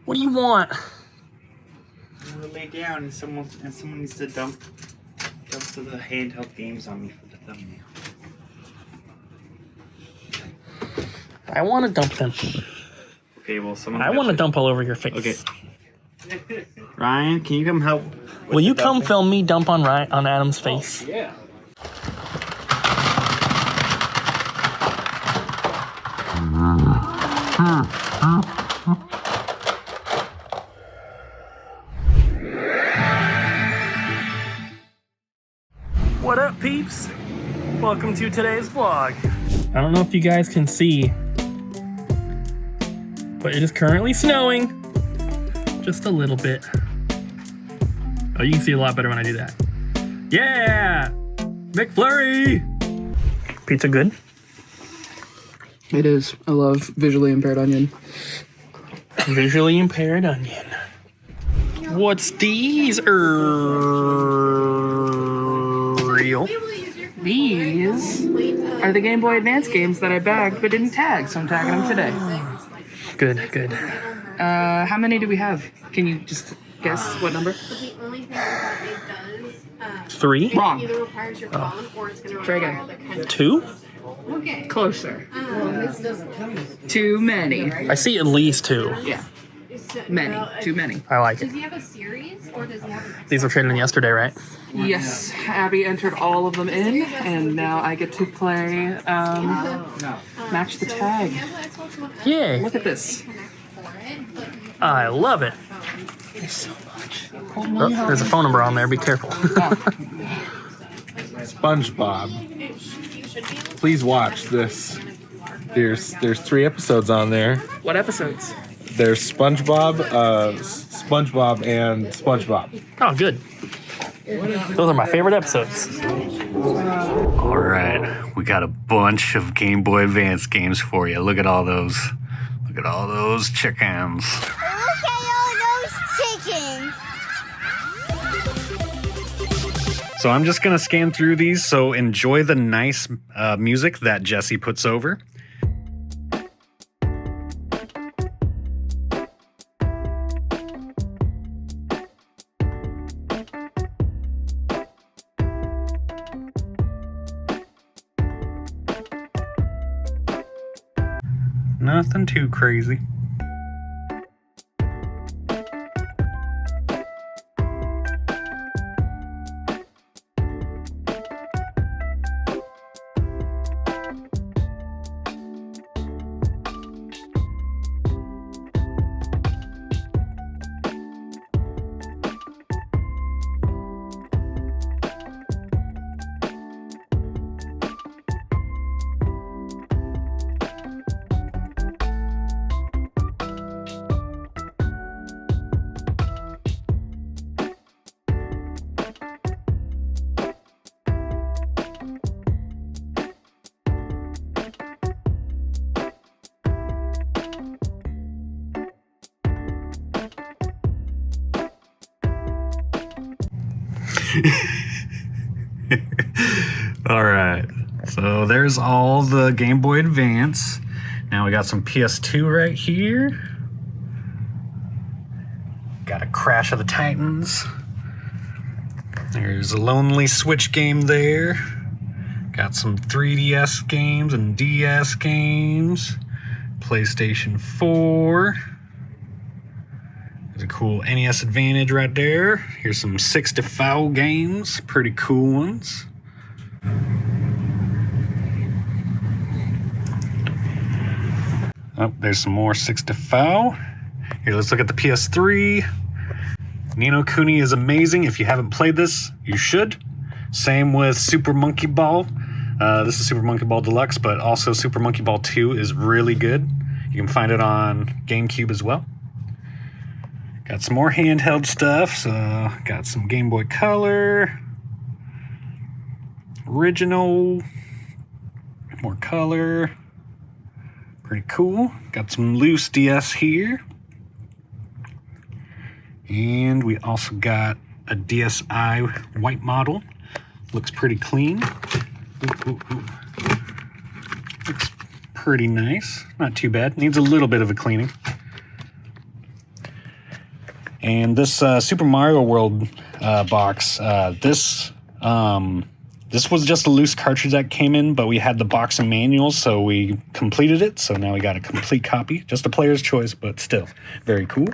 What do you want? I'm gonna lay down and someone needs to dump to the handheld games on me for the thumbnail. I want to dump them. Okay, well, someone. I want to dump all over your face. Okay. Ryan, can you come help? Will you come film me dump on Adam's face? Oh, yeah. What up, peeps? Welcome to today's vlog. I don't know if you guys can see, but it is currently snowing. Just a little bit. Oh, you can see a lot better when I do that. Yeah! McFlurry! Pizza good? It is. I love visually impaired onion. Visually impaired onion. What's these? Real? These are the Game Boy Advance games that I bagged but didn't tag, so I'm tagging them today. Good, good. How many do we have? Can you just guess what number? The only thing is that it does 3? Wrong. either requires your phone or it's going to Try require again. other kind of 2? Okay. Closer. This doesn't come. Too many. I see at least 2. Yeah. Many. Too many. I like Does it. he have a series or does he have a These were traded in yesterday, right? Yes. Abby entered all of them in, and now I get to play Match the Tag. Yay! Look at this. I love it. Oh, there's a phone number on there. Be careful. SpongeBob. Please watch this. There's 3 episodes on there. What episodes? There's SpongeBob, SpongeBob, and SpongeBob. Oh, good. Those are my favorite episodes. All right, we got a bunch of Game Boy Advance games for you. Look at all those. Look at all those chickens. Look at all those chickens. So I'm just gonna scan through these. So enjoy the nice music that Jesse puts over. Nothing too crazy. All right, so there's all the Game Boy Advance. Now we got some PS2 right here. Got a Crash of the Titans. There's a Lonely Switch game there. Got some 3DS games and DS games. PlayStation 4. There's a cool NES Advantage right there. Here's some 64 games, pretty cool ones. Oh, there's some more 64. Here, let's look at the PS3. Ni no Kuni is amazing. If you haven't played this, you should. Same with Super Monkey Ball. This is Super Monkey Ball Deluxe, but also Super Monkey Ball 2 is really good. You can find it on GameCube as well. Got some more handheld stuff. So got some Game Boy Color, original, more color. Pretty cool. Got some loose DS here. And we also got a DSi white model. Looks pretty clean. Looks pretty nice. Not too bad. Needs a little bit of a cleaning. And this Super Mario World box, this was just a loose cartridge that came in, but we had the box and manual, so we completed it. So now we got a complete copy. Just a player's choice, but still very cool.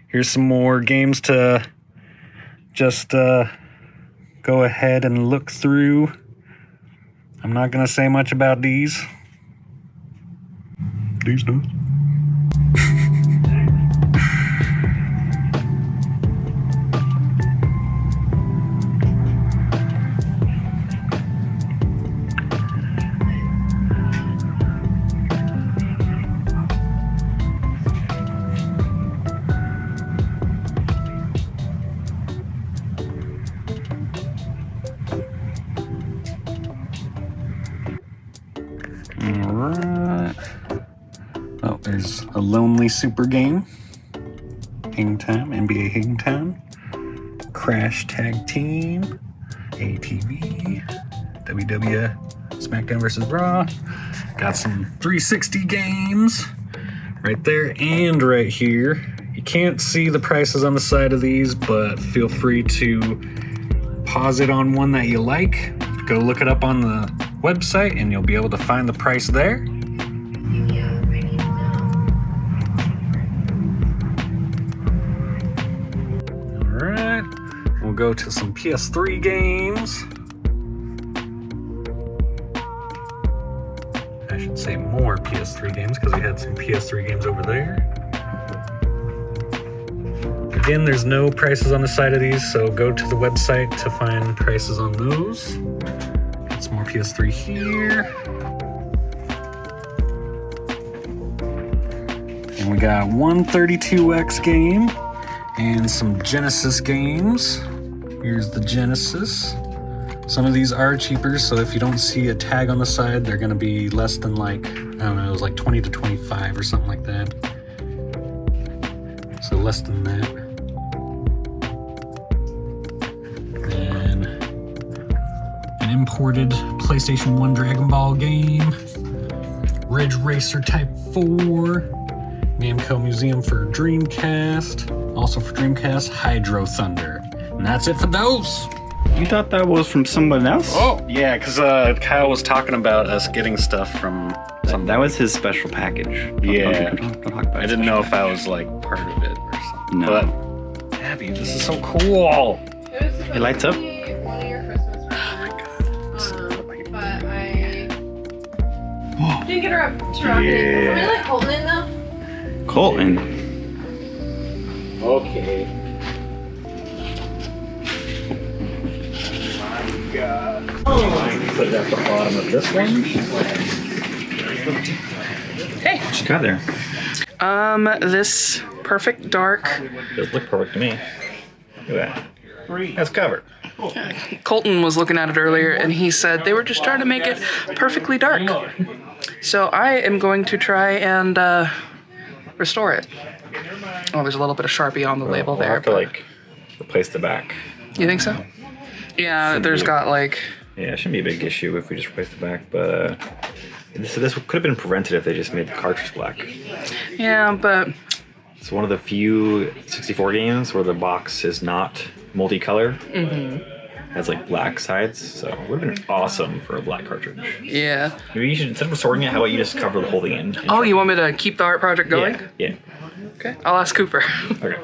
Here's some more games to just go ahead and look through. I'm not going to say much about these. These do. Alright. Oh, there's a Lonely Super Game. Hang Time, NBA Hang Time. Crash Tag Team. ATV. WW SmackDown vs. Raw. Got some 360 games right there and right here. You can't see the prices on the side of these, but feel free to pause it on one that you like. Go look it up on the website and you'll be able to find the price there. Alright, we'll go to some PS3 games. I should say more PS3 games because we had some PS3 games over there. Again, there's no prices on the side of these, so go to the website to find prices on those. Got some more PS3 here. And we got one 32X game and some Genesis games. Here's the Genesis. Some of these are cheaper, so if you don't see a tag on the side, they're gonna be less than like, I don't know, it was like 20 to 25 or something like that. So less than that. Then an imported PlayStation 1 Dragon Ball game. Ridge Racer Type 4. Namco Museum for Dreamcast. Also for Dreamcast, Hydro Thunder. And that's it for those. You thought that was from someone else? Oh, yeah, because Kyle was talking about us getting stuff from something. That was his special package. Yeah. Don't talk about I didn't know if I was like part of it or something. No. But, Abby, this is so cool. It lights up. One of your Christmas presents. But I didn't get her to wrap it. Is somebody like holding it though? Colton. Okay. God. Put it at the bottom of this one. Hey, What you got there? this Perfect Dark. Does look perfect to me. Look at that. That's covered. Colton was looking at it earlier and he said they were just trying to make it perfectly dark. So I am going to try and restore it. Oh, there's a little bit of Sharpie on the label We'll there. have to like replace the back. You think so? Yeah, there's got like... Yeah, it shouldn't be a big issue if we just replace the back, but this could have been prevented if they just made the cartridge black. Yeah, but... It's one of the few 64 games where the box is not multicolor. It has like black sides, so it would have been awesome for a black cartridge. Yeah. Maybe you should, instead of restoring it, how about you just cover the whole thing in? Oh, you want me to keep the art project going? Yeah. Okay, I'll ask Cooper. Okay.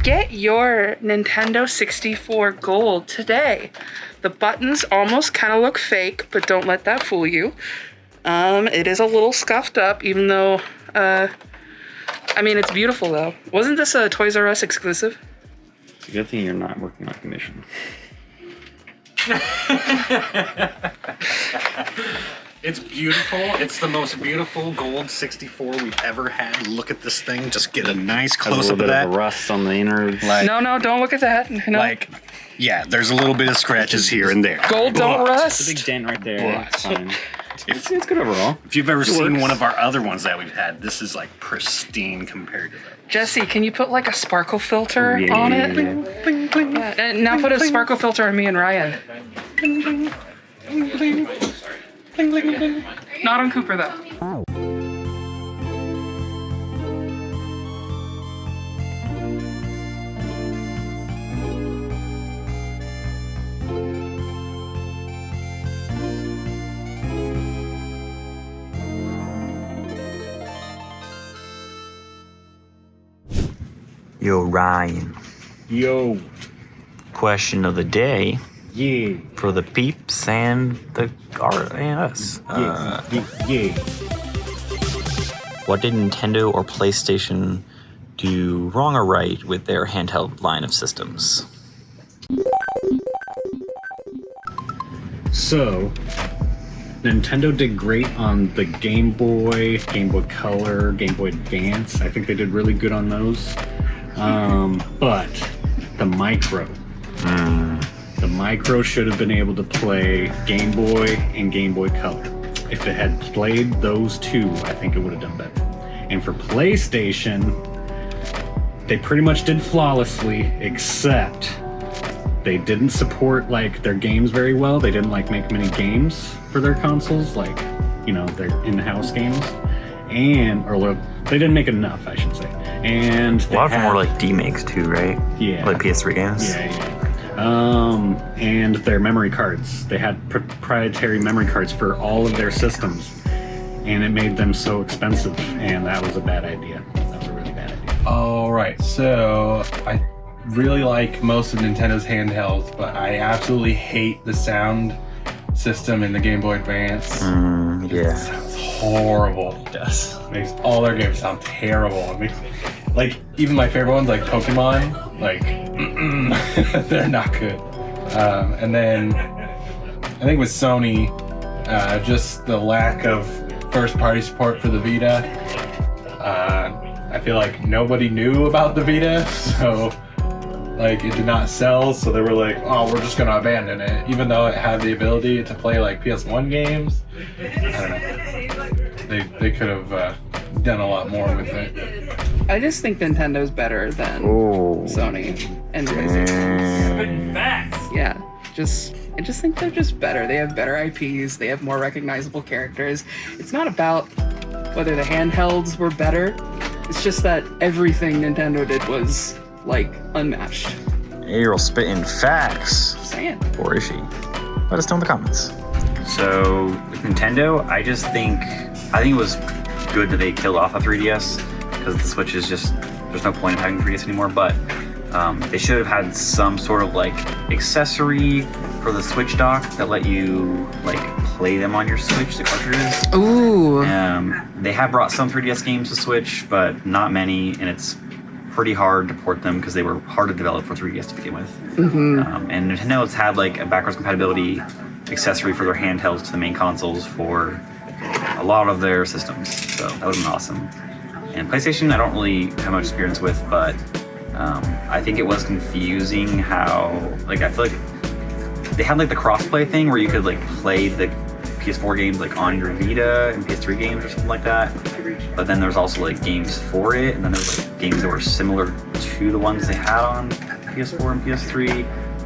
Get your Nintendo 64 Gold today. The buttons almost kind of look fake, but don't let that fool you. It is a little scuffed up, even though, I mean, it's beautiful though. Wasn't this a Toys R Us exclusive? It's a good thing you're not working on commission. It's beautiful. It's the most beautiful gold 64 we've ever had. Look at this thing. Just get a nice Has a close little up bit of that. of rust on the innards. Like, No, don't look at that. No. like, yeah, there's a little bit of scratches here and there. Gold don't But It's a big rust. dent right there. What? It's fine. It's good overall. If you've ever seen works. one of our other ones that we've had, this is like pristine compared to that. Jesse, can you put like a sparkle filter Yeah. on it? Yeah, and now put a sparkle filter on me and Ryan. Not on Cooper though. Yo, Ryan. Yo. Question of the day Yeah. for the peeps and us. Yeah. What did Nintendo or PlayStation do wrong or right with their handheld line of systems? So, Nintendo did great on the Game Boy, Game Boy Color, Game Boy Advance. I think they did really good on those. But the Micro. The Micro should have been able to play Game Boy and Game Boy Color. If it had played those two, I think it would have done better. And for PlayStation, they pretty much did flawlessly, except they didn't support like their games very well. They didn't like make many games for their consoles, like, you know, their in-house games. They didn't make enough, I should say. And A lot of them were like D-makes too, right? Yeah. Like PS3 games? Yeah. And their memory cards. They had proprietary memory cards for all of their systems. And it made them so expensive. And that was a bad idea. That was a really bad idea. All right, so I really like most of Nintendo's handhelds, but I absolutely hate the sound system in the Game Boy Advance. It Yeah. sounds horrible. It does. It makes all their games sound terrible. It makes, like, even my favorite ones, like Pokemon, like, they're not good. And then I think with Sony, just the lack of first-party support for the Vita. I feel like nobody knew about the Vita, so like it did not sell, so they were like, oh, we're just gonna abandon it, even though it had the ability to play like PS1 games. I don't know. They could have done a lot more with it. I just think Nintendo's better than Sony and PlayStation. Yeah, I just think they're just better. They have better IPs. They have more recognizable characters. It's not about whether the handhelds were better. It's just that everything Nintendo did was like unmatched. Ariel spitting facts. Just saying. Or is she? Let us know in the comments. So with Nintendo, I think it was good that they killed off a 3DS because the Switch is just, there's no point in having 3DS anymore, but they should have had some sort of like accessory for the Switch dock that let you like play them on your Switch, the cartridges. Ooh. They have brought some 3DS games to Switch, but not many, and it's pretty hard to port them because they were hard to develop for 3DS to begin with. And Nintendo's had like a backwards compatibility accessory for their handhelds to the main consoles for a lot of their systems, so that would have been awesome. And PlayStation, I don't really have much experience with, but I think it was confusing how, like, I feel like they had like the crossplay thing where you could like play the PS4 games like on your Vita and PS3 games or something like that. But then there's also like games for it, and then there's like games that were similar to the ones they had on PS4 and PS3.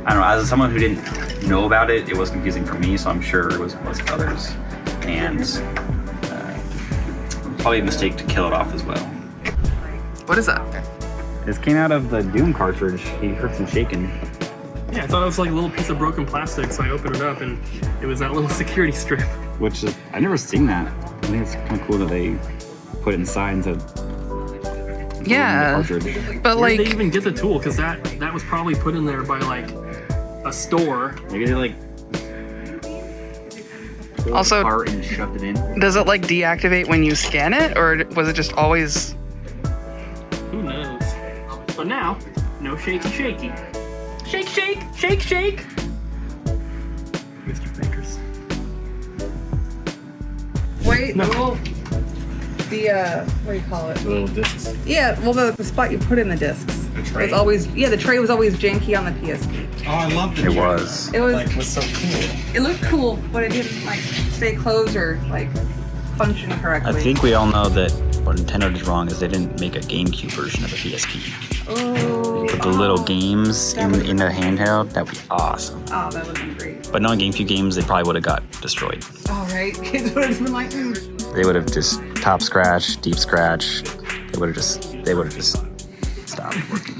I don't know, as someone who didn't know about it, it was confusing for me, so I'm sure it was for others. And probably a mistake to kill it off as well. What is that? This came out of the Doom cartridge. He heard some shaking. Yeah, I thought it was like a little piece of broken plastic, so I opened it up and it was that little security strip. Which is, I've never seen that. I think it's kind of cool that they put it inside instead of Yeah, the cartridge. but Where like, did they even get the tool? Because that was probably put in there by like a store. Maybe they like pulled Also- it apart and shoved it in. does it like deactivate when you scan it, or was it just always? Who knows? But now, no shaky. Shake. Mr. Bakers. Wait, what do you call it? Little discs. Yeah, well, the spot you put in the discs. The tray. It's always, the tray was always janky on the PSP. Oh, I loved it. It was. It was, Like, was so cool. it looked cool, but it didn't like stay closed or like function correctly. I think we all know that what Nintendo did wrong is they didn't make a GameCube version of the PSP. Oh, Put the little games in the handheld. That would be awesome. Oh, that would be great. But non GameCube games, they probably would have got destroyed. All right, kids would have been like, They would have just top scratch, deep scratch. They would have just stopped working.